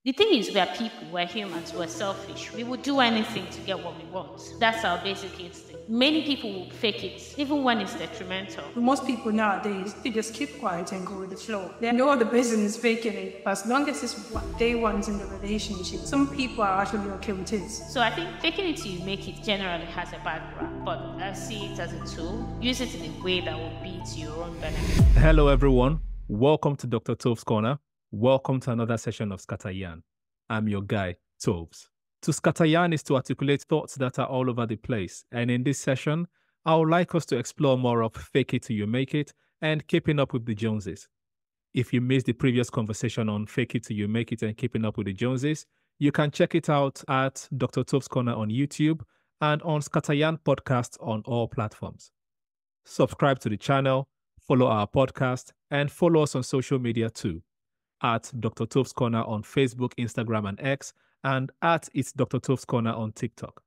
The thing is, we are people, we're humans, we're selfish. We would do anything to get what we want. That's our basic instinct. Many people will fake it, even when it's detrimental. Most people nowadays, they just keep quiet and go with the flow. They know the person is faking it. As long as it's what they want in the relationship, some people are actually okay with it. So I think faking it till you make it generally has a bad rap, but I see it as a tool. Use it in a way that will be to your own benefit. Hello, everyone. Welcome to Dr. Toves Corner. Welcome to another session of Scatteryan. I'm your guy, Toves. To Scatteryan is to articulate thoughts that are all over the place. And in this session, I would like us to explore more of fake it till you make it and keeping up with the Joneses. If you missed the previous conversation on fake it till you make it and keeping up with the Joneses, you can check it out at Dr. Toves Corner on YouTube and on Scatteryan Podcast on all platforms. Subscribe to the channel, follow our podcast, and follow us on social media too, at Dr. Toves Corner on Facebook, Instagram, and X, and at It's Dr. Toves Corner on TikTok.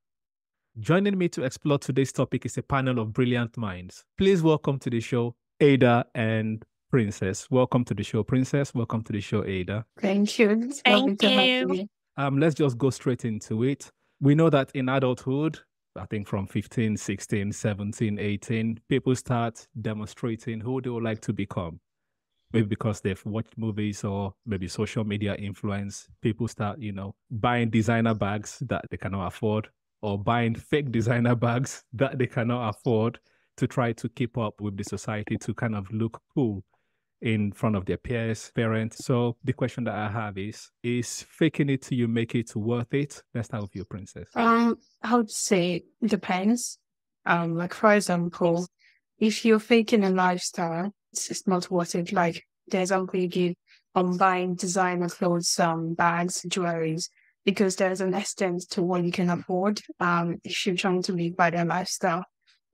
Joining me to explore today's topic is a panel of brilliant minds. Please welcome to the show, Aida and Princess. Welcome to the show, Princess. Welcome to the show, Aida. Thank you. It's lovely to have you. Let's just go straight into it. We know that in adulthood, I think from 15, 16, 17, 18, people start demonstrating who they would like to become. Maybe because they've watched movies or maybe social media influence. People start, buying designer bags that they cannot afford or buying fake designer bags that they cannot afford to try to keep up with the society, to kind of look cool in front of their peers, parents. So the question that I have is faking it till you make it worth it? Let's start with you, Princess. I would say it depends. Like for example, if you're faking a lifestyle, it's not worth it. Like the example you give on buying designer clothes, bags, jewelries, because there's an extent to what you can afford. If you're trying to live by their lifestyle.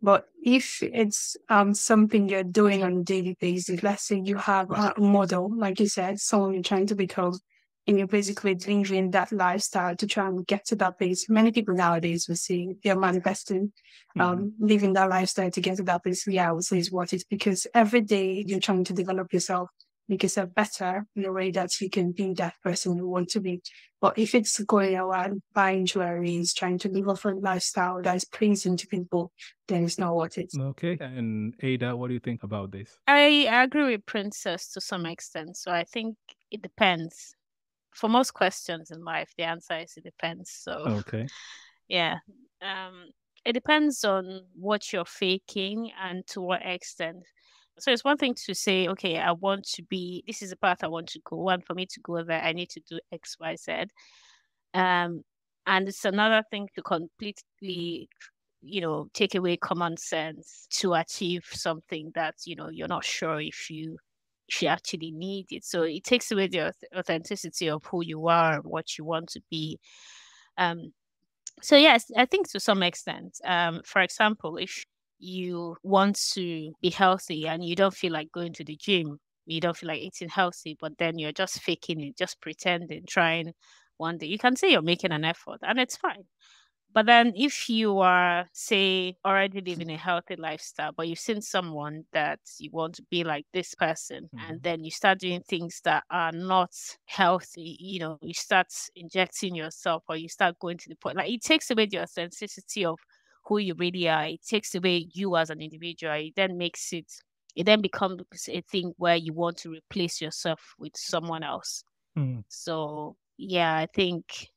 But if it's something you're doing on a daily basis, let's say you have a model, like you said, someone you're trying to become, and you're basically living that lifestyle to try and get to that place. Many people nowadays will see they're manifesting, living that lifestyle to get to that place. Yeah, I would say it's worth it because every day you're trying to develop yourself, make yourself better in a way that you can be that person you want to be. But if it's going around buying jewelries, trying to live off a lifestyle that is pleasing to people, then it's not worth it. Okay. And Ada, what do you think about this? I agree with Princess to some extent. So I think it depends. For most questions in life, the answer is it depends. So Okay. yeah. It depends on what you're faking and to what extent. So it's one thing to say, okay, this is the path I want to go. And for me to go there, I need to do X, Y, Z. And it's another thing to completely, take away common sense to achieve something that, you're not sure if you actually need it. So it takes away the authenticity of who you are and what you want to be. So yes, I think to some extent, for example, if you want to be healthy and you don't feel like going to the gym, you don't feel like eating healthy, but then you're just faking it, just pretending, trying one day, you can say you're making an effort and it's fine. But then if you are, say, already living a healthy lifestyle, but you've seen someone that you want to be like this person, and then you start doing things that are not healthy, you start injecting yourself or you start going to the point, like it takes away the authenticity of who you really are. It takes away you as an individual. It then becomes a thing where you want to replace yourself with someone else. So yeah, I think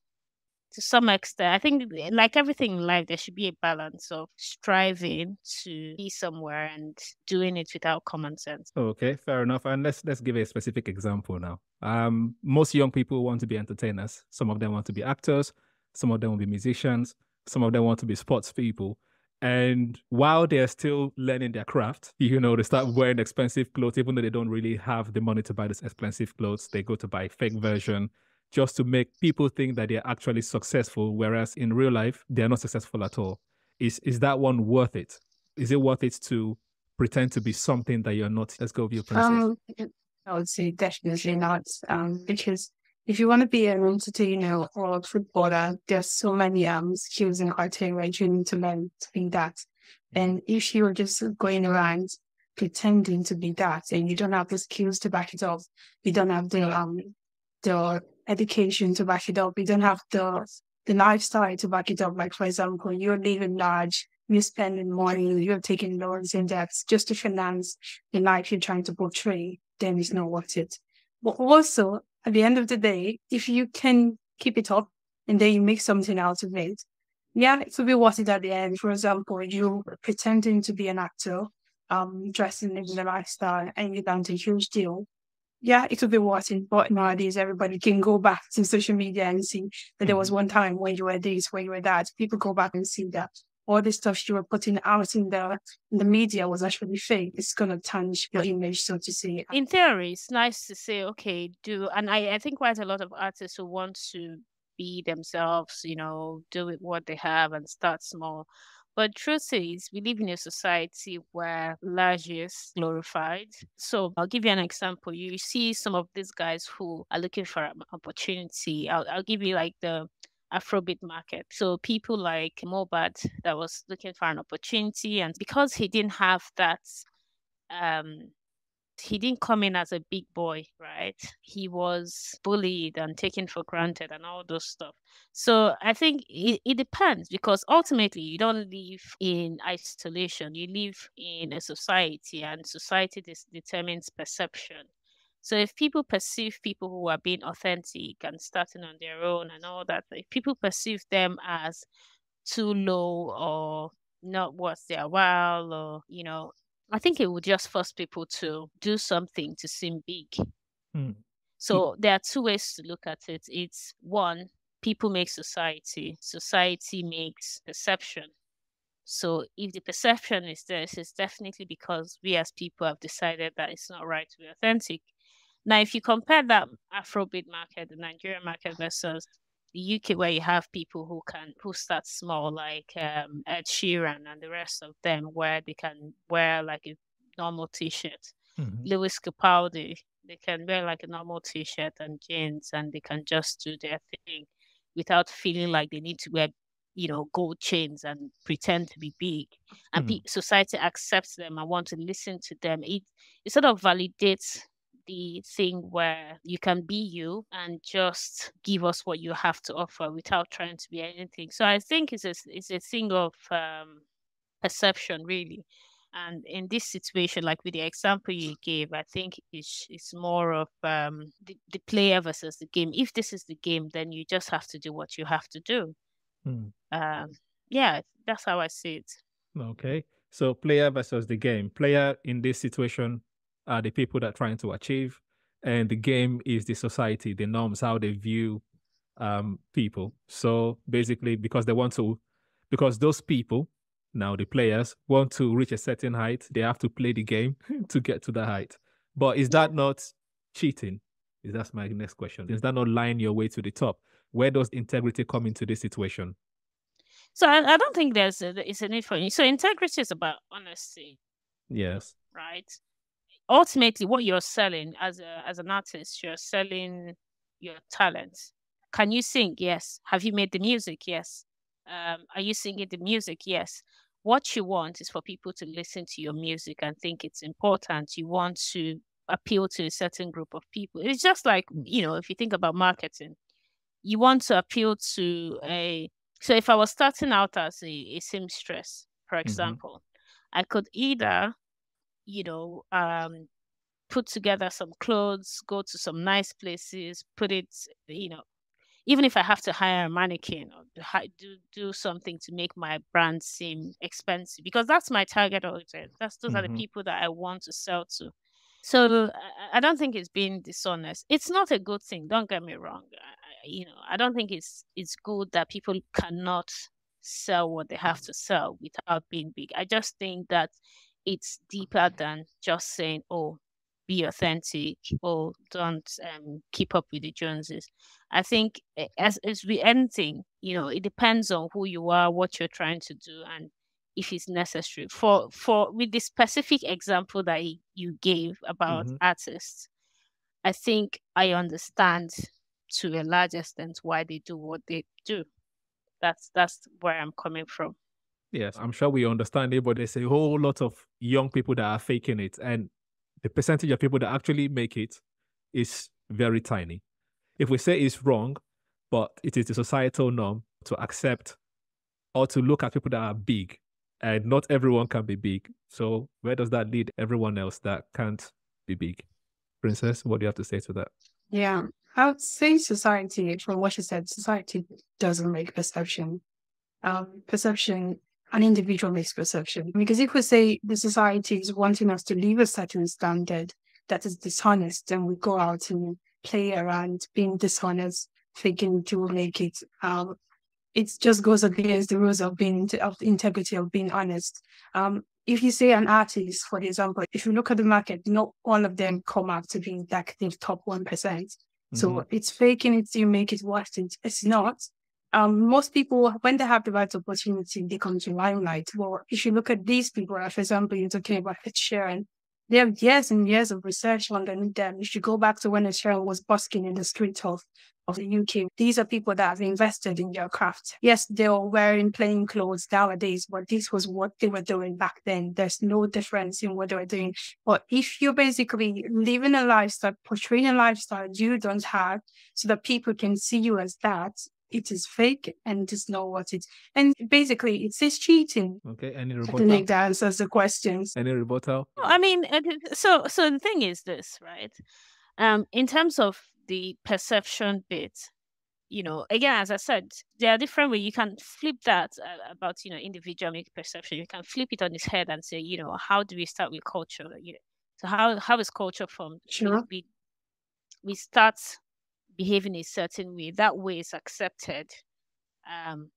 to some extent, I think like everything in life, there should be a balance of striving to be somewhere and doing it without common sense. Okay, fair enough. And let's give a specific example now. Most young people want to be entertainers. Some of them want to be actors. Some of them will be musicians. Some of them want to be sports people. And while they're still learning their craft, they start wearing expensive clothes, even though they don't really have the money to buy this expensive clothes. They go to buy fake version just to make people think that they're actually successful, whereas in real life, they're not successful at all. Is that one worth it? Is it worth it to pretend to be something that you're not? Let's go with your Princess. I would say definitely not. Because if you want to be an entertainer or a footballer, there's so many skills and criteria you need to learn to be that. And if you're just going around pretending to be that and you don't have the skills to back it up, you don't have the education to back it up. You don't have the lifestyle to back it up. Like, for example, you're living large, you're spending money, you're taking loans and debts just to finance the life you're trying to portray, then it's not worth it. But also, at the end of the day, if you can keep it up and then you make something out of it, yeah, it will be worth it at the end. For example, you pretending to be an actor, dressing in the lifestyle, and you done a huge deal. Yeah, it will be worth it. But nowadays, everybody can go back to social media and see that there was one time when you were this, when you were that. People go back and see that all the stuff you were putting out in the media was actually fake. It's gonna tarnish your image, so to say. In theory, it's nice to say, okay, and I think quite a lot of artists who want to be themselves, do with what they have and start small. But truth is, we live in a society where large is glorified. So I'll give you an example. You see some of these guys who are looking for an opportunity. I'll give you like the Afrobeat market. So people like Mobad that was looking for an opportunity, and because he didn't have that um he didn't come in as a big boy, right? He was bullied and taken for granted and all those stuff. So I think it depends, because ultimately you don't live in isolation. You live in a society, and society determines perception. So if people perceive people who are being authentic and starting on their own and all that, if people perceive them as too low or not worth their while, or I think it would just force people to do something to seem big. Mm. So there are two ways to look at it. It's one, people make society, society makes perception. So if the perception is there, it's definitely because we as people have decided that it's not right to be authentic. Now, if you compare that Afrobeat market, the Nigerian market, versus the UK, where you have people who start small, like Ed Sheeran and the rest of them, where they can wear like a normal t-shirt. Lewis Capaldi, they can wear like a normal t-shirt and jeans, and they can just do their thing without feeling like they need to wear gold chains and pretend to be big. And society accepts them and want to listen to them. It sort of validates the thing where you can be you and just give us what you have to offer without trying to be anything. So I think it's a thing of perception, really. And in this situation, like with the example you gave, I think it's more of the player versus the game. If this is the game, then you just have to do what you have to do. Yeah, that's how I see it. Okay. So player versus the game. Player in this situation are the people that are trying to achieve, and the game is the society, the norms, how they view people. So basically, because those people, now the players, want to reach a certain height, they have to play the game to get to the height. But is that not cheating? That's my next question. Is that not lying your way to the top? Where does integrity come into this situation? So I don't think it's a need for you. So integrity is about honesty. Yes. Right. Ultimately, what you're selling as an artist, you're selling your talent. Can you sing? Yes. Have you made the music? Yes. Are you singing the music? Yes. What you want is for people to listen to your music and think it's important. You want to appeal to a certain group of people. It's just like, if you think about marketing, you want to appeal to so if I was starting out as a seamstress, for example, I could either, put together some clothes, go to some nice places, put it, even if I have to hire a mannequin or do something to make my brand seem expensive, because that's my target audience. Those are the people that I want to sell to. So I don't think it's being dishonest. It's not a good thing. Don't get me wrong. I don't think it's good that people cannot sell what they have to sell without being big. I just think that it's deeper than just saying, "Oh, be authentic," or "Don't keep up with the Joneses." I think as with anything, it depends on who you are, what you're trying to do, and if it's necessary. For with the specific example that you gave about artists, I think I understand to a large extent why they do what they do. That's where I'm coming from. Yes, I'm sure we understand it, but there's a whole lot of young people that are faking it, and the percentage of people that actually make it is very tiny. if we say it's wrong, but it is the societal norm to accept or to look at people that are big, and not everyone can be big. So where does that lead everyone else that can't be big? Princess, what do you have to say to that? Yeah, I would say society, from what you said, society doesn't make perception. Perception, an individual makes perception. Because if we say the society is wanting us to live a certain standard that is dishonest, then we go out and play around being dishonest, thinking to make it. It just goes against the rules of of integrity, of being honest. If you say an artist, for example, if you look at the market, not all of them come out to be like the top 1%. So it's faking it to make it worth it. It's not. Most people, when they have the right opportunity, they come to limelight. Well, if you look at these people, for example, you're talking about Ed Sheeran, they have years and years of research underneath them. You should go back to when Ed Sheeran was busking in the streets of the UK. These are people that have invested in their craft. Yes, they are wearing plain clothes nowadays, but this was what they were doing back then. There's no difference in what they were doing. But if you're basically living a lifestyle, portraying a lifestyle you don't have, so that people can see you as that, it is fake and it is not what it. And basically, it is cheating. Okay, any I rebuttal? don't think that answers the questions. Any rebuttal? I mean, so the thing is this, right? In terms of the perception bit, again, as I said, there are different ways you can flip that about, individual make perception. You can flip it on its head and say, how do we start with culture? So how is culture formed? Sure. We start behaving a certain way. That way is accepted. And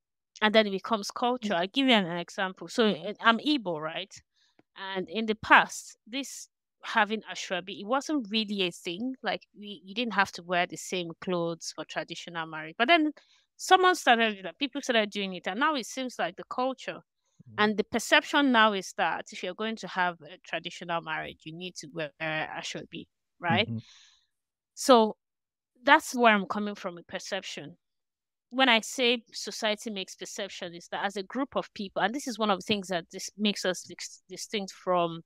then it becomes culture. I'll give you an example. So I'm Igbo, right? And in the past, this having ashwabi, it wasn't really a thing. Like you didn't have to wear the same clothes for traditional marriage. But then people started doing it, and now it seems like the culture. And the perception now is that if you're going to have a traditional marriage, you need to wear ashwabi, right? So that's where I'm coming from with perception. When I say society makes perception, is that as a group of people, and this is one of the things that this makes us distinct from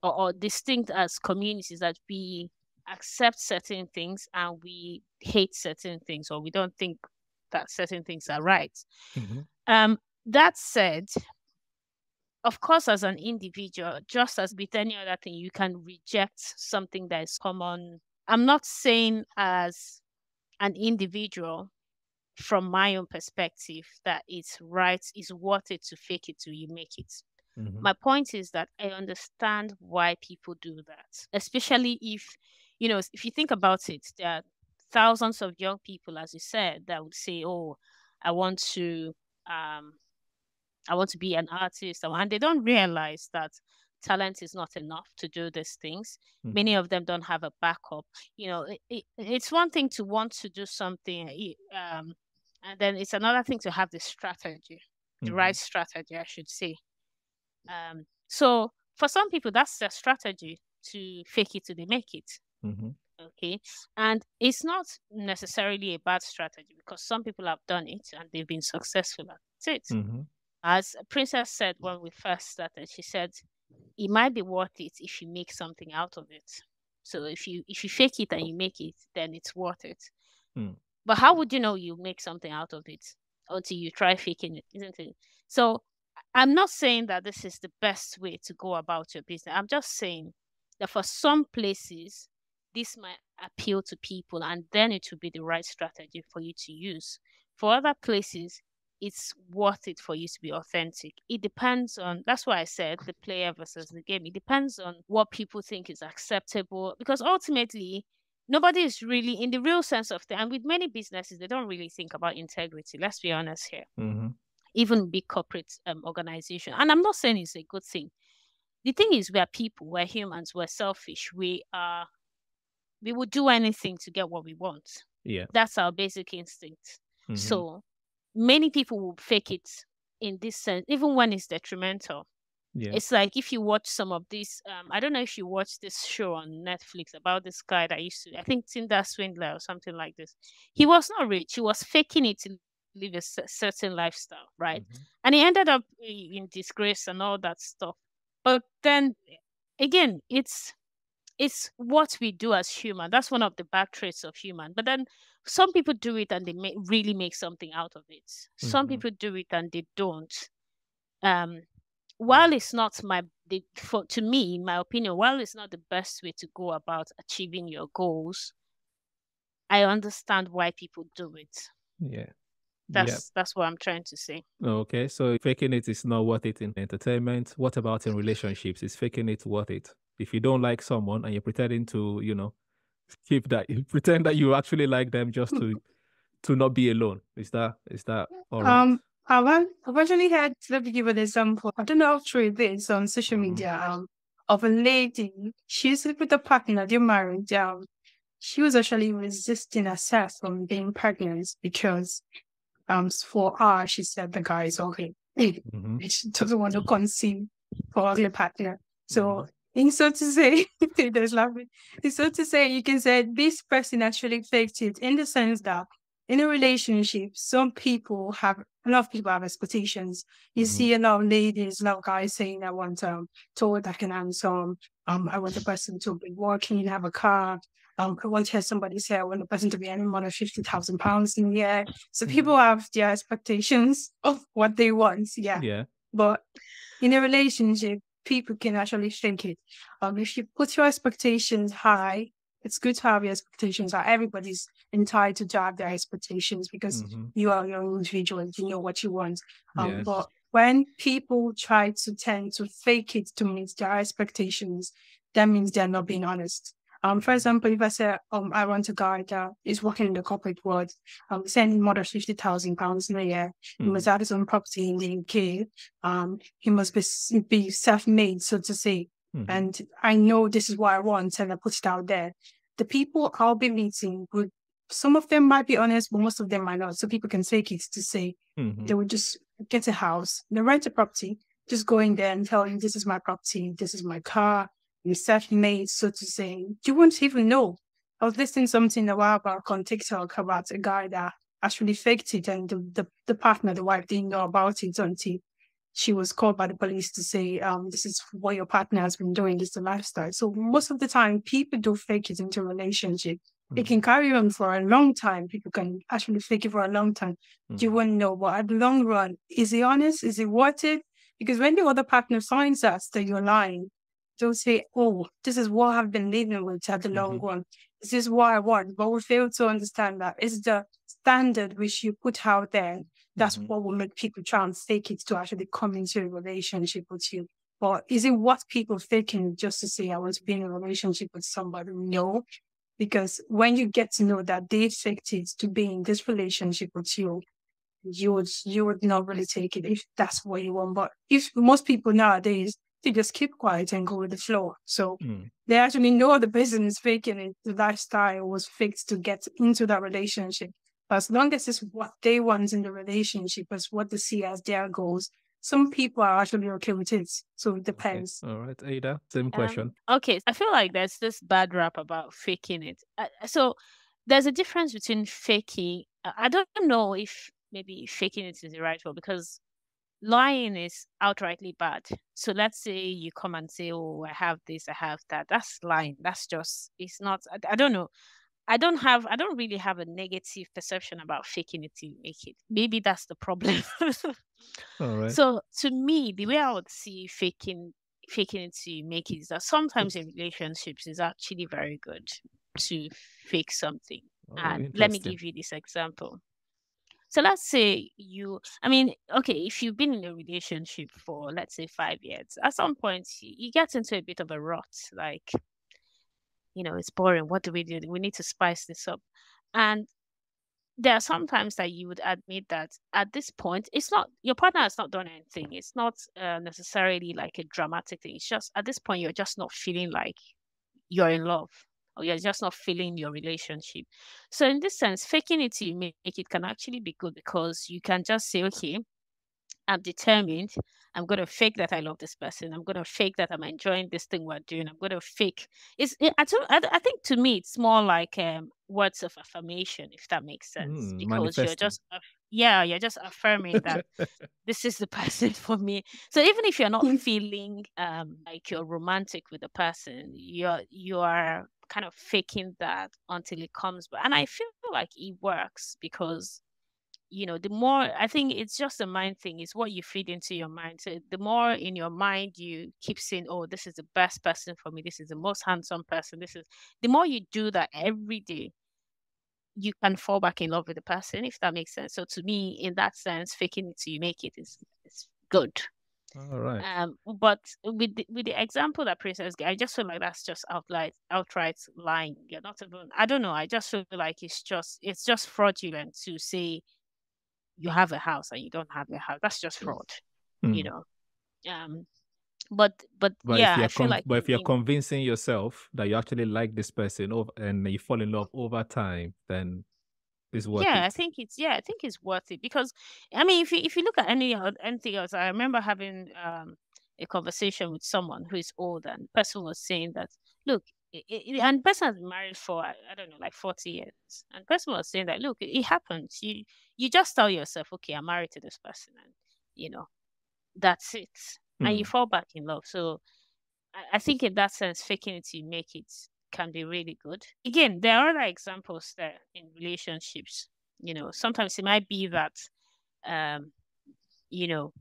or distinct as communities, that we accept certain things and we hate certain things, or we don't think that certain things are right. That said, of course, as an individual, just as with any other thing, you can reject something that is common. I'm not saying as an individual, from my own perspective, that it's right, is worth it to fake it till you make it. My point is that I understand why people do that, especially if you think about it, there are thousands of young people, as you said, that would say, "Oh, I want to, be an artist," and they don't realize that talent is not enough to do these things. Many of them don't have a backup. It's one thing to want to do something, and then it's another thing to have the strategy, the right strategy, I should say. So for some people, that's their strategy, to fake it till they make it. Okay. And it's not necessarily a bad strategy, because some people have done it and they've been successful at it. As Princess said when we first started, she said it might be worth it if you make something out of it. So if you fake it and you make it, then it's worth it. But how would you know you make something out of it until you try faking it, isn't it? So I'm not saying that this is the best way to go about your business. I'm just saying that for some places, this might appeal to people, and then it will be the right strategy for you to use. For other places, it's worth it for you to be authentic. It depends on, that's why I said the player versus the game. It depends on what people think is acceptable, because ultimately, nobody is really, in the real sense of the, and with many businesses, they don't really think about integrity. Let's be honest here. Even big corporate organization. And I'm not saying it's a good thing. The thing is, we're people, we're humans, we're selfish. We would do anything to get what we want. Yeah. That's our basic instinct. So many people will fake it in this sense, even when it's detrimental. Yeah. It's like if you watch some of these, I don't know if you watch this show on Netflix about this guy that used to, I think Tinder Swindler or something like this. He was not rich. He was faking it to live a certain lifestyle, right? And he ended up in disgrace and all that stuff. But then again, it's it's what we do as human. That's one of the bad traits of human. But then some people do it and they really make something out of it. Some Mm-hmm. people do it and they don't. Um, Yeah. while it's not to me, in my opinion, while it's not the best way to go about achieving your goals, I understand why people do it. Yeah. Yeah. That's what I'm trying to say. Okay. So faking it is not worth it in entertainment. What about in relationships? Is faking it worth it? If you don't like someone and you're pretending to, keep that, you pretend that you actually like them just to not be alone. Is that all right? I've actually had, let me give an example. I don't know how true it is on social Mm-hmm. media, of a lady. She's with a partner, they're married. She was actually resisting herself from being pregnant because for her, she said the guy is ugly. Mm-hmm. She doesn't want to conceive for ugly partner. Mm-hmm. So, in so to say, there's laughing. In so to say, you can say this person actually faked it in the sense that in a relationship, a lot of people have expectations. You Mm-hmm. see a lot of ladies, a lot of guys saying, I want tall, that can handsome. I want the person to be working, have a car. I want to hear somebody say, I want the person to be earning more than £50,000 in a year. So Mm-hmm. people have their expectations of what they want, yeah. Yeah. But in a relationship, people can actually think it. If you put your expectations high, it's good to have your expectations high. Everybody's entitled to have their expectations because Mm-hmm. you are your own individual and you know what you want. Yeah. But when people try to tend to fake it to meet their expectations, that means they're not being honest. For example, if I say, I want a guy that is working in the corporate world, sending more than £50,000 in a year, he Mm-hmm. must have his own property in the UK, he must be self-made, so to say. Mm-hmm. And I know this is what I want, and I put it out there. The people I'll be meeting would, some of them might be honest, but most of them might not. So people can fake it to say Mm-hmm. they would just get a house, they rent a property, just go in there and tell you, this is my property, this is my car, you're self-made, so to say. You won't even know. I was listening to something a while back on TikTok about a guy that actually faked it, and the partner, the wife, didn't know about it until she was called by the police to say, this is what your partner has been doing, this is the lifestyle. So most of the time, people do fake it into a relationship. It Mm-hmm. can carry on for a long time. People can actually fake it for a long time. You Mm-hmm. wouldn't know. But at the long run, is he honest? Is it worth it? Because when the other partner finds out that you're lying, they'll say, oh, this is what I've been living with at the long Mm-hmm. run. This is what I want. But we fail to understand that it's the standard which you put out there. That's Mm-hmm. what will make people try and fake it to actually come into a relationship with you. But is it what people faking just to say, I want to be in a relationship with somebody? No. Because when you get to know that they faked it to be in this relationship with you, you would not really take it if that's what you want. But if most people nowadays, they just keep quiet and go with the flow. So Mm-hmm. they actually know the person is faking it. The lifestyle was fixed to get into that relationship. But as long as it's what they want in the relationship, as what they see as their goals, some people are actually okay with it. So it Okay. depends. All right, Ada. Same question. Okay, I feel like there's this bad rap about faking it. So there's a difference between faking. I don't know if maybe faking it is the right word because lying is outrightly bad. So let's say you come and say, "Oh, I have this, I have that." That's lying. That's just. It's not. I don't know. I don't really have a negative perception about faking it till you make it. Maybe that's the problem. All right. So to me, the way I would see faking it to make it is that sometimes in relationships is actually very good to fake something. Oh, And let me interesting. give you this example. So let's say I mean, okay, if you've been in a relationship for, let's say, 5 years, at some point you get into a bit of a rut. Like, it's boring. What do we do? We need to spice this up. And there are sometimes that you would admit that at this point, it's not your partner has not done anything. It's not necessarily like a dramatic thing. It's just at this point, you're just not feeling like you're in love or you're just not feeling your relationship. So in this sense, faking it till you make it can actually be good because you can just say, okay, I'm determined. I'm going to fake that I love this person. I'm going to fake that I'm enjoying this thing we're doing. I'm going to fake. I think to me, it's more like words of affirmation, if that makes sense, because Manifesting. you're just affirming that this is the person for me. So even if you're not feeling like you're romantic with the person, you are kind of faking that until it comes back. And I feel like it works because the more, I think it's just a mind thing, it's what you feed into your mind. So the more in your mind you keep saying, oh, this is the best person for me, this is the most handsome person, the more you do that every day, you can fall back in love with the person, if that makes sense. So to me, in that sense, faking it till you make it is good. All right. But with the example that Princess gave, I just feel like that's just outright lying. You're not even, I don't know. I just feel like it's just fraudulent to say you have a house and you don't have a house. That's just fraud, you Hmm. know. But yeah, I feel like But if you're convincing yourself that you actually like this person and you fall in love over time, then it's worth yeah, it. I think it's worth it because I mean, if you look at anything else, I remember having a conversation with someone who is old, and the person was saying that look, and the person has been married for I don't know, like 40 years, and the person was saying that look, it happens. You just tell yourself, okay, I'm married to this person, and you know that's it, and you Hmm. fall back in love. So I think in that sense, faking it to make it can be really good. Again, there are other examples there in relationships. Sometimes it might be that, um, you know,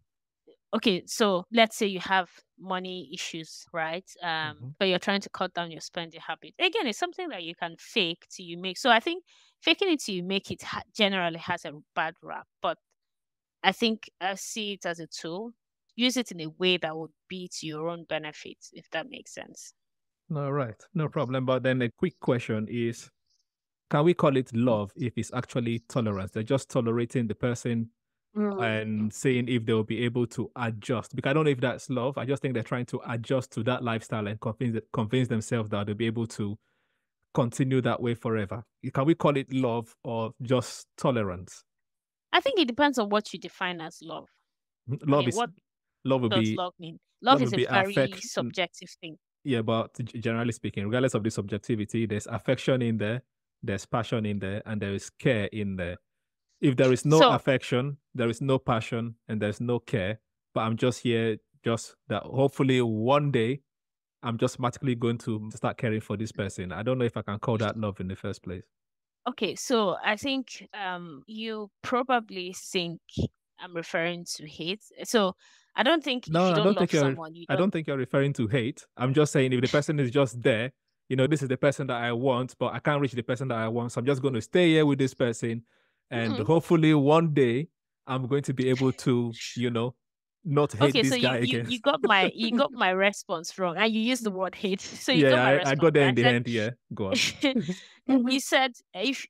okay, so let's say you have money issues, right? Mhm. But you're trying to cut down your spending habit. Again, it's something that you can fake till you make. So I think faking it till you make it generally has a bad rap, but I think I see it as a tool. Use it in a way that would be to your own benefit, if that makes sense. All right. No problem. But then a quick question is, can we call it love if it's actually tolerance? They're just tolerating the person Mm. and seeing if they'll be able to adjust. Because I don't know if that's love. I just think they're trying to adjust to that lifestyle and convince themselves that they'll be able to continue that way forever. Can we call it love or just tolerance? I think it depends on what you define as love. I Love mean, is what love would does be love mean? love Love would is a be very affection. subjective thing. Yeah, but generally speaking, regardless of the subjectivity, there's affection in there, there's passion in there, and there is care in there. If there is no So, affection, there is no passion, and there's no care, but I'm just here, just that hopefully one day I'm just magically going to start caring for this person. I don't know if I can call that love in the first place. okay, so I think you probably think I'm referring to hate. So I don't think if No, you don't love someone, you I don't. don't think you're referring to hate. I'm just saying if the person is just there, this is the person that I want, but I can't reach the person that I want. So I'm just going to stay here with this person. And Mm. hopefully one day I'm going to be able to, not hate Okay, so this you guy you again. you got my response wrong, and you used the word hate. So you got my Yeah, I response got there right. in the end. Yeah, go on. You said if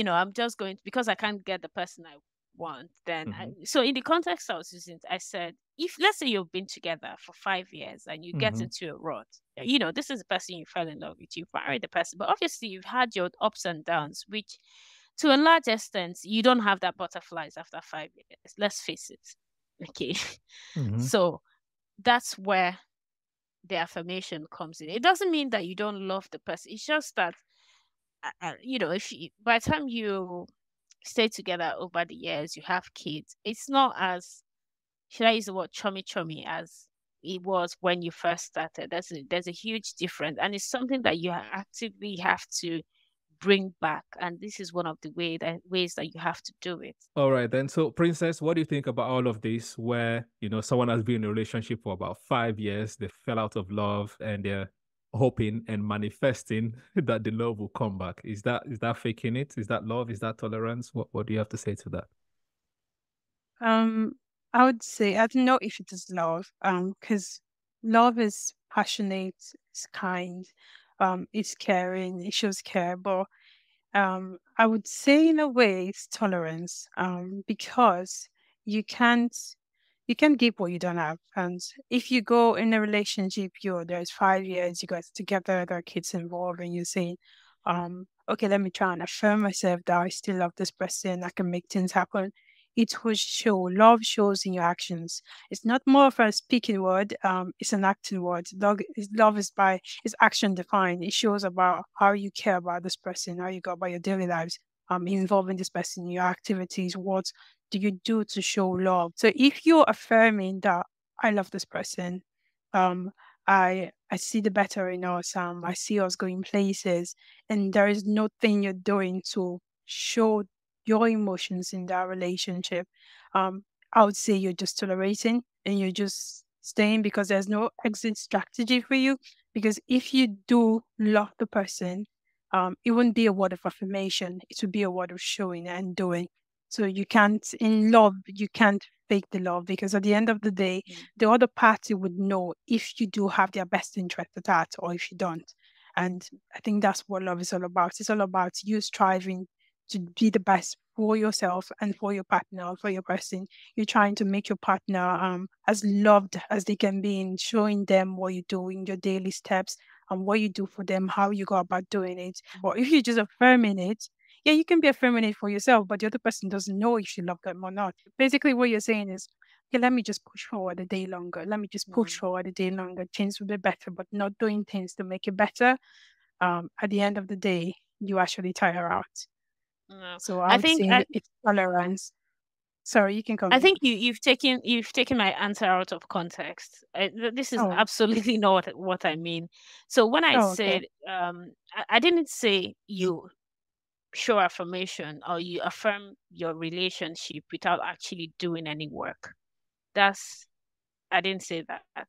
I'm just going because I can't get the person I want, then Hmm. so in the context I was using, I said if let's say you've been together for 5 years and you get Hmm. into a rut, this is the person you fell in love with, you married the person, but obviously you've had your ups and downs, which to a large extent you don't have that butterflies after 5 years. Let's face it. Okay. Hmm. So that's where the affirmation comes in. It doesn't mean that you don't love the person. It's just that if you, by the time you stay together over the years, you have kids, it's not as, should I use the word chummy chummy as it was when you first started. There's a huge difference, and it's something that you actively have to bring back. And this is one of the ways that you have to do it. All right, then. So, Princess, what do you think about all of this? Where someone has been in a relationship for about 5 years, they fell out of love, and they're hoping and manifesting that the love will come back. Is that faking it? Is that love? Is that tolerance? What do you have to say to that? Um, I would say I don't know if it is love. Because love is passionate, it's kind, it's caring, it shows care. But I would say in a way it's tolerance. Because you can't you can't give what you don't have. And if you go in a relationship, there's 5 years, you guys together, there are kids involved, and you say, okay, let me try and affirm myself that I still love this person, I can make things happen. it will show. Love shows in your actions. It's not more of a speaking word. It's an acting word. Love is action defined. It shows about how you care about this person, how you go about your daily lives, involving this person in your activities. What do you do to show love? So if you're affirming that I love this person, um, I see the better in us. I see us going places, and there is nothing you're doing to show your emotions in that relationship. Um, I would say you're just tolerating and you're just staying because there's no exit strategy for you. Because if you do love the person, it wouldn't be a word of affirmation. It would be a word of showing and doing. So you can't, in love, you can't fake the love because at the end of the day, the other party would know if you do have their best interest at heart or if you don't. And I think that's what love is all about. It's all about you striving to be the best for yourself and for your partner, for your person. You're trying to make your partner as loved as they can be in showing them what you do in your daily steps and what you do for them, how you go about doing it. But if you just affirming it, yeah, you can be affirming it for yourself, but the other person doesn't know if you love them or not. Basically, what you're saying is, okay, let me just push forward a day longer. Let me just push forward a day longer. Things will be better, but not doing things to make it better. At the end of the day, you actually tire out. No. So I I would think say it's tolerance. Sorry, you can come I in. think you've taken my answer out of context. This is Oh, absolutely not what I mean. So when I oh, okay. said I didn't say you show affirmation or you affirm your relationship without actually doing any work. That's I didn't say that.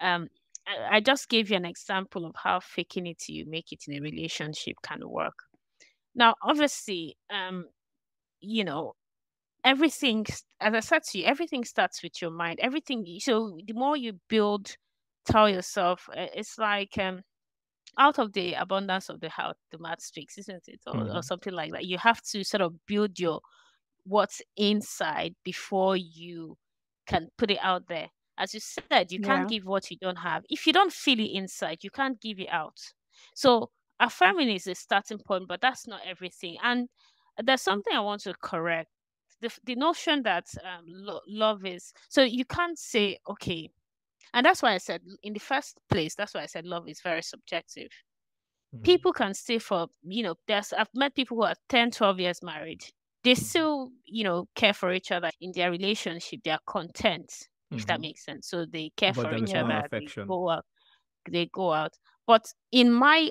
Um, I just gave you an example of how faking it till you make it in a relationship can work. Now, obviously, you know, everything, as I said to you, everything starts with your mind. Everything. So the more you build, tell yourself, it's like out of the abundance of the heart, the mouth speaks, isn't it, or Mhm. something like that. You have to sort of build your what's inside before you can put it out there. As you said, you can't Yeah, give what you don't have. If you don't feel it inside, you can't give it out. So affirming is a starting point, but that's not everything. And there's something I want to correct. The notion that love is so you can't say okay, and that's why I said in the first place. That's why I said love is very subjective. Mhm. People can stay for, there's I've met people who are 10, 12 years married. They Mhm. still, care for each other in their relationship. They are content, if that Mhm. makes sense. So they care But for there each is no yeah, other. affection. They go out. But in my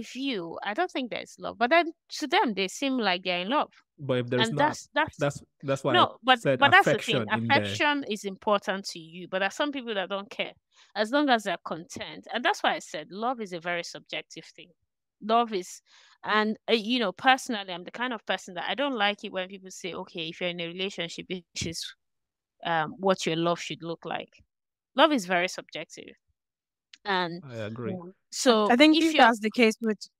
view, I don't think there's love. But then to them, they seem like they're in love. But if there is And not, that's that's why I no, but said but that's the thing. affection in there. Affection is important to you, but there are some people that don't care as long as they're content. And that's why I said love is a very subjective thing. Love is, and personally, I'm the kind of person that I don't like it when people say, "Okay, if you're in a relationship, this is what your love should look like." Love is very subjective, and I agree. yeah. I so think if you're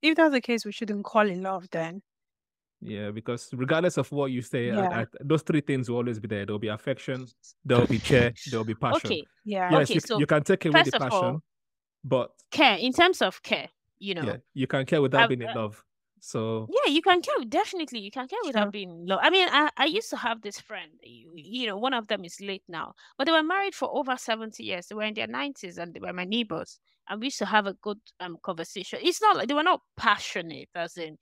if that's the case, we shouldn't call it love then. Yeah, because regardless of what you say, Yeah, those three things will always be there. There'll be affection, there'll be care, there'll be passion. okay, yeah, Yes, okay, you so can take away the first of passion, all, but care in terms of care, yeah, you can care without I, being in love. So, yeah, you can care. Definitely, you can care without true. being in love. I mean, I used to have this friend. One of them is late now, but they were married for over 70 years. They were in their 90s, and they were my neighbors. And we used to have a good conversation. It's not like they were not passionate, as in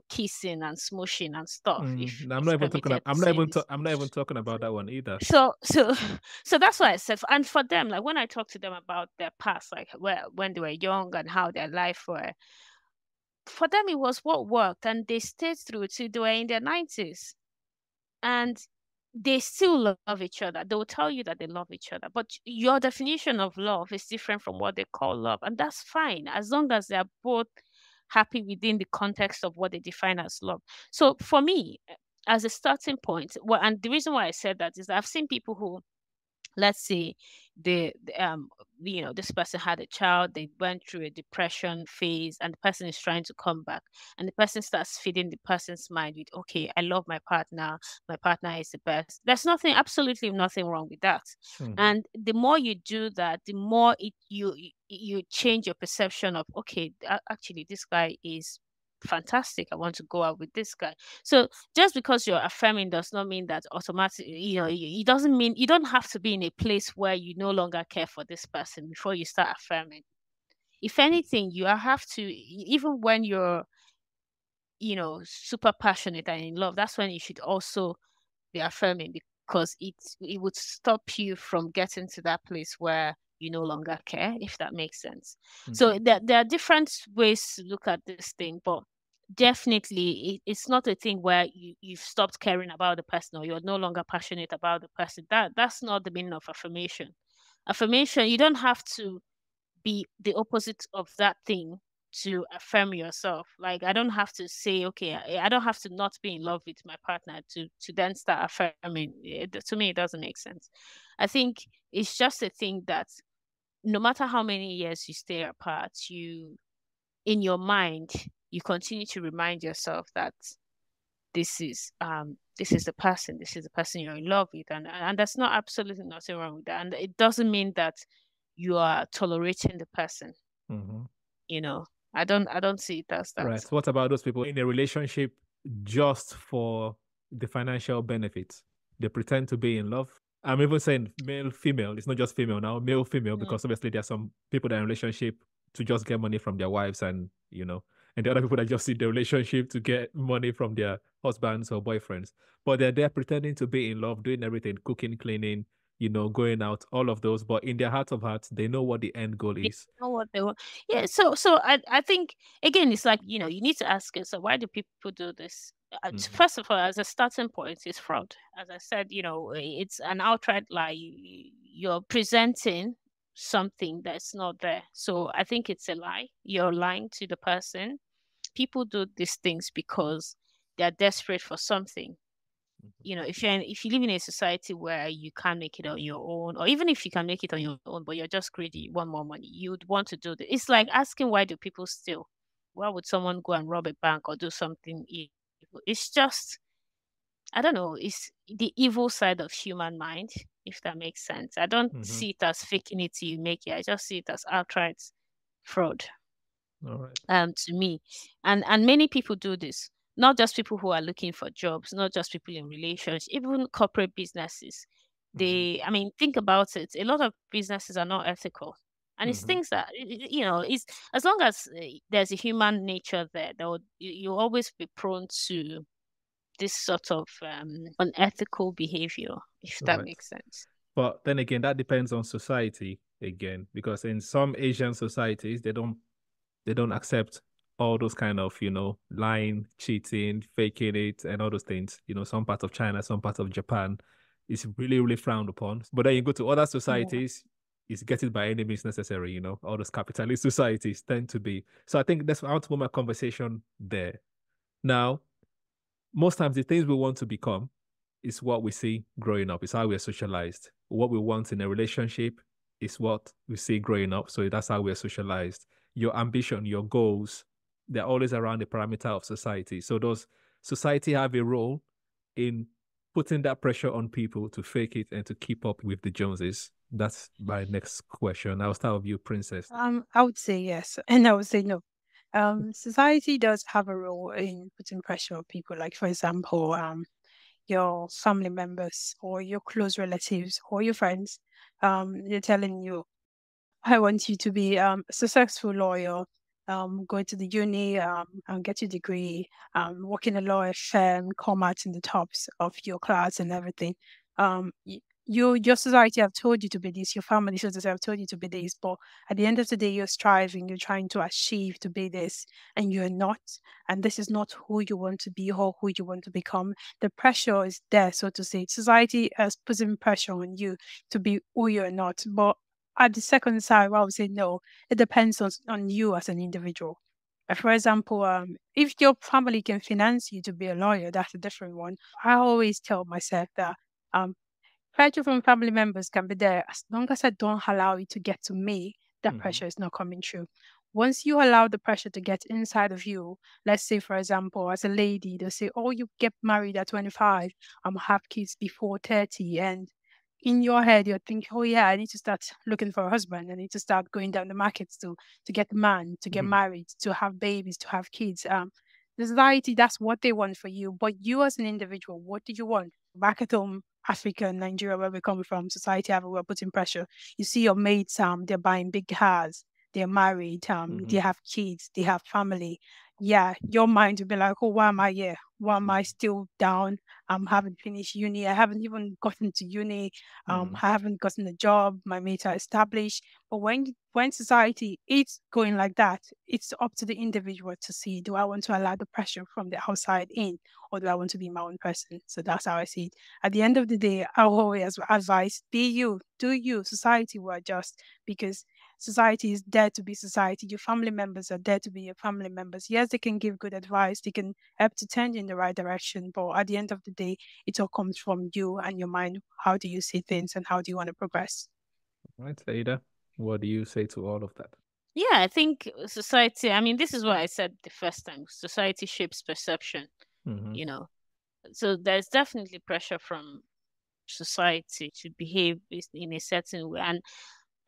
kissing and smushing and stuff. If I'm not it's even talking. permitted to I'm not say even. this. I'm not even talking about that one either. So so that's why I said, and for them, like when I talk to them about their past, like when they were young and how their life were, for them it was what worked, and they stayed through till they were in their 90s, and they still love each other. They will tell you that they love each other, but your definition of love is different from what they call love, and that's fine as long as they're both happy within the context of what they define as love. So for me, as a starting point, well, and the reason why I said that is that I've seen people who, let's say, this person had a child, they went through a depression phase, and the person is trying to come back, and the person starts feeding the person's mind with, okay, I love my partner is the best. There's nothing, absolutely nothing wrong with that. Mhm. And the more you do that, the more you change your perception of, okay, actually this guy is fantastic. I want to go out with this guy. So just because you're affirming does not mean that automatically, it doesn't mean you don't have to be in a place where you no longer care for this person before you start affirming. If anything, you have to, even when you're, super passionate and in love, that's when you should also be affirming, because it would stop you from getting to that place where you no longer care, if that makes sense. So there are different ways to look at this thing, but definitely it's not a thing where you've stopped caring about the person or you're no longer passionate about the person. That's not the meaning of affirmation. Affirmation, you don't have to be the opposite of that thing to affirm yourself. Like, I don't have to say, okay, I don't have to not be in love with my partner to then start affirming. To me, it doesn't make sense. I think it's just a thing that no matter how many years you stay apart, in your mind, you continue to remind yourself that this is the person you're in love with, and there's not absolutely nothing wrong with that. And it doesn't mean that you are tolerating the person. Mm-hmm. I don't see it as that. Right. What about those people in a relationship just for the financial benefits? They pretend to be in love. I'm even saying male, female. It's not just female now, male, female, because obviously there are some people that are in a relationship to just get money from their wives, and and the other people that just see the relationship to get money from their husbands or boyfriends. But they're there pretending to be in love, doing everything, cooking, cleaning, going out, all of those. But in their heart of hearts, they know what the end goal They is. know what they want. Yeah, so I think, again, it's like, you need to ask yourself, why do people do this? First of all, as a starting point, it's fraud. As I said, it's an outright lie. You're presenting something that's not there. So I think it's a lie. You're lying to the person. People do these things because they're desperate for something. If you live in a society where you can't make it on your own, or even if you can make it on your own, but you're just greedy, you want more money, you'd want to do this. It's like asking, why do people steal? Why would someone go and rob a bank or do something evil? It's just, I don't know, it's the evil side of human mind, if that makes sense. I don't see it as faking it till you make it. I just see it as outright fraud. All right. To me. And many people do this, not just people who are looking for jobs, not just people in relationships, even corporate businesses. I mean, think about it. A lot of businesses are not ethical. And it's things that, it's as long as there's a human nature there, you'll always be prone to this sort of unethical behavior, if that Right. makes sense. But then again, that depends on society again, because in some Asian societies, they don't accept all those kind of, lying, cheating, faking it, and all those things. Some parts of China, some parts of Japan, is really, really frowned upon. But then you go to other societies, it's get it by any means necessary. All those capitalist societies tend to be. So I think I want to put my conversation there. Now, most times the things we want to become is what we see growing up. It's how we're socialized. What we want in a relationship is what we see growing up. So that's how we're socialized. Your ambition, your goals, they're always around the parameter of society. So does society have a role in putting that pressure on people to fake it and to keep up with the Joneses? That's my next question. I'll start with you, Princess. I would say yes, and I would say no. Society does have a role in putting pressure on people. Like, for example, your family members or your close relatives or your friends, they're telling you, I want you to be a successful lawyer, go to the uni, and get your degree, work in a lawyer firm, come out in the tops of your class and everything. Your society have told you to be this, your family society have told you to be this, but at the end of the day, you're striving, you're trying to achieve to be this, and you're not, and this is not who you want to be or who you want to become. The pressure is there, so to say. Society has putting pressure on you to be who you're not, but at the second side, I would say no. It depends on you as an individual. For example, if your family can finance you to be a lawyer, that's a different one. I always tell myself that pressure from family members can be there as long as I don't allow it to get to me. That pressure is not coming true. Once you allow the pressure to get inside of you, let's say, for example, as a lady, they say, "Oh, you get married at 25, have kids before 30," and in your head you're thinking, oh yeah, I need to start looking for a husband, I need to start going down the markets to get a man, to get married, to have babies, to have kids. society, that's what they want for you. But you as an individual, what do you want? Back at home, Africa, Nigeria, where we're coming from, society everywhere putting pressure. You see your mates, they're buying big cars, they're married, they have kids, they have family. Yeah, your mind will be like, oh, why am I here? Why am I still down? I haven't finished uni. I haven't even gotten to uni. I haven't gotten a job. My mates are established. But when society is going like that, it's up to the individual to see, do I want to allow the pressure from the outside in, or do I want to be my own person? So that's how I see it. At the end of the day, I always advise, be you, do you. Society will adjust, because society is there to be society. Your family members are there to be your family members. Yes, they can give good advice, they can help to turn you in the right direction, but at the end of the day, it all comes from you and your mind. How do you see things and how do you want to progress? Right, Aida, what do you say to all of that? Yeah, I think society, I mean, this is what I said the first time. Society shapes perception, you know. So there's definitely pressure from society to behave in a certain way.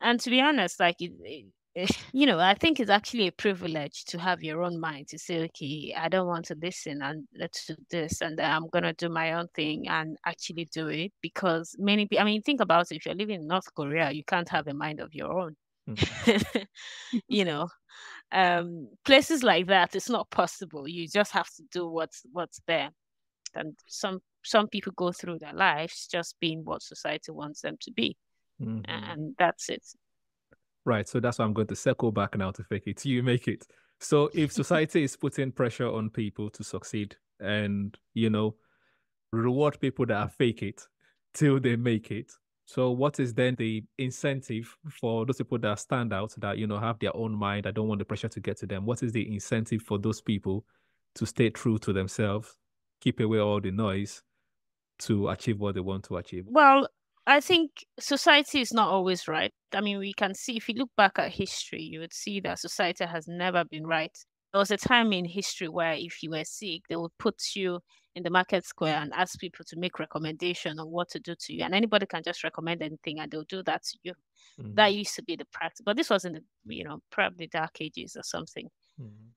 And to be honest, like I think it's actually a privilege to have your own mind to say, okay, I don't want to listen and let's do this, and then I'm gonna do my own thing and actually do it. Because many people, I mean, think about it, if you're living in North Korea, you can't have a mind of your own. you know, places like that, it's not possible. You just have to do what's there. And some people go through their lives just being what society wants them to be. And that's it. Right. So that's why I'm going to circle back now to fake it till you make it. So if society is putting pressure on people to succeed and, reward people that are fake it till they make it. So what is then the incentive for those people that stand out, that, have their own mind, that don't want the pressure to get to them? What is the incentive for those people to stay true to themselves, keep away all the noise, to achieve what they want to achieve? Well, I think society is not always right. I mean, we can see, if you look back at history, you would see that society has never been right. There was a time in history where if you were sick, they would put you in the market square and ask people to make recommendation on what to do to you. And anybody can just recommend anything and they'll do that to you. That used to be the practice. But this was in the, probably dark ages or something.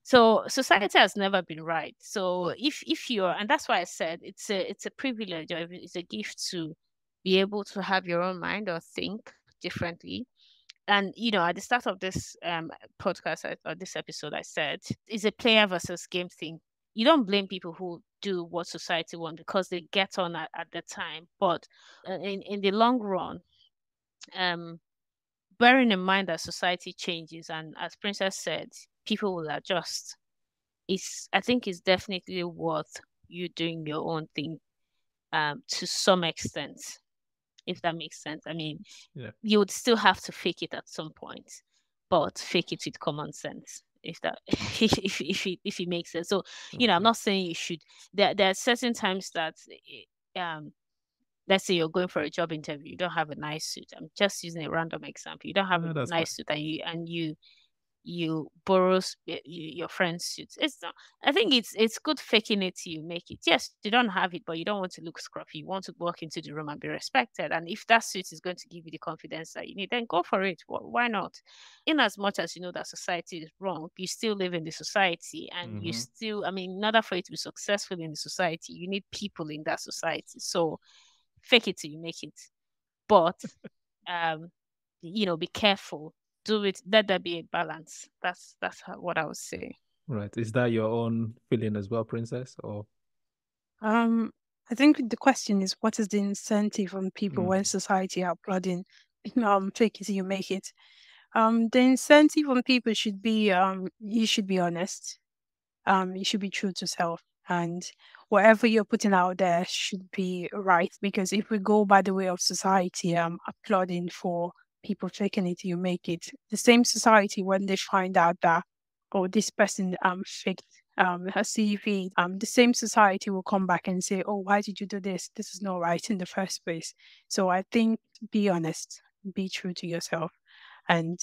So society has never been right. So if you're, and that's why I said it's a privilege, or it's a gift to be able to have your own mind or think differently. And at the start of this podcast or this episode, I said it's a player versus game thing. You don't blame people who do what society wants because they get on at the time, but in the long run, bearing in mind that society changes, and as Princess said, people will adjust. I think it's definitely worth you doing your own thing to some extent, if that makes sense. I mean, you would still have to fake it at some point, but fake it with common sense, if that if it makes sense. So, I'm not saying you should. There are certain times that let's say you're going for a job interview, you don't have a nice suit. I'm just using a random example. You don't have a nice suit, and you borrow your friend's suit. It's not. I think it's good faking it till you make it. Yes, you don't have it, but you don't want to look scruffy. You want to walk into the room and be respected. And if that suit is going to give you the confidence that you need, then go for it. Why not? In as much as you know that society is wrong, you still live in the society, and you still. I mean, in order for you to be successful in the society, you need people in that society. So fake it till you make it. But be careful. Do it. Let there be a balance. That's what I would say. Right. Is that your own feeling as well, Princess? Or I think the question is, what is the incentive on people when society are applauding fake it till you make it? The incentive on people should be you should be honest. You should be true to self, and whatever you're putting out there should be right. Because if we go by the way of society, applauding for people faking it, you make it. The same society, when they find out that, oh, this person faked her CV, the same society will come back and say, oh, why did you do this? This is not right in the first place. So I think, be honest, be true to yourself, and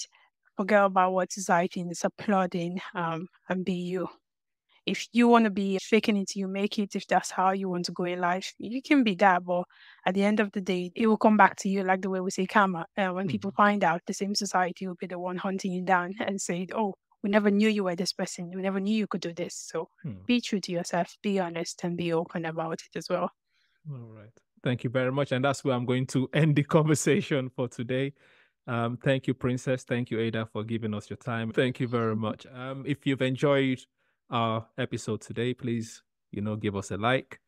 forget about what society is applauding, and be you. If you want to be faking it, you make it. If that's how you want to go in life, you can be that. But at the end of the day, it will come back to you, like the way we say karma. When people find out, the same society will be the one hunting you down and say, oh, we never knew you were this person. We never knew you could do this. So be true to yourself, be honest, and be open about it as well. All right. Thank you very much. And that's where I'm going to end the conversation for today. Thank you, Princess. Thank you, Ada, for giving us your time. Thank you very much. If you've enjoyed our episode today, please, give us a like.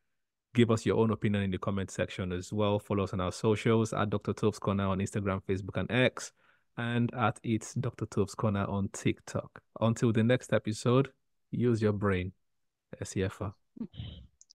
Give us your own opinion in the comment section as well. Follow us on our socials at Dr. Toves Corner on Instagram, Facebook, and X, and at It's Dr. Toves Corner on TikTok. Until the next episode, use your brain. SCFR.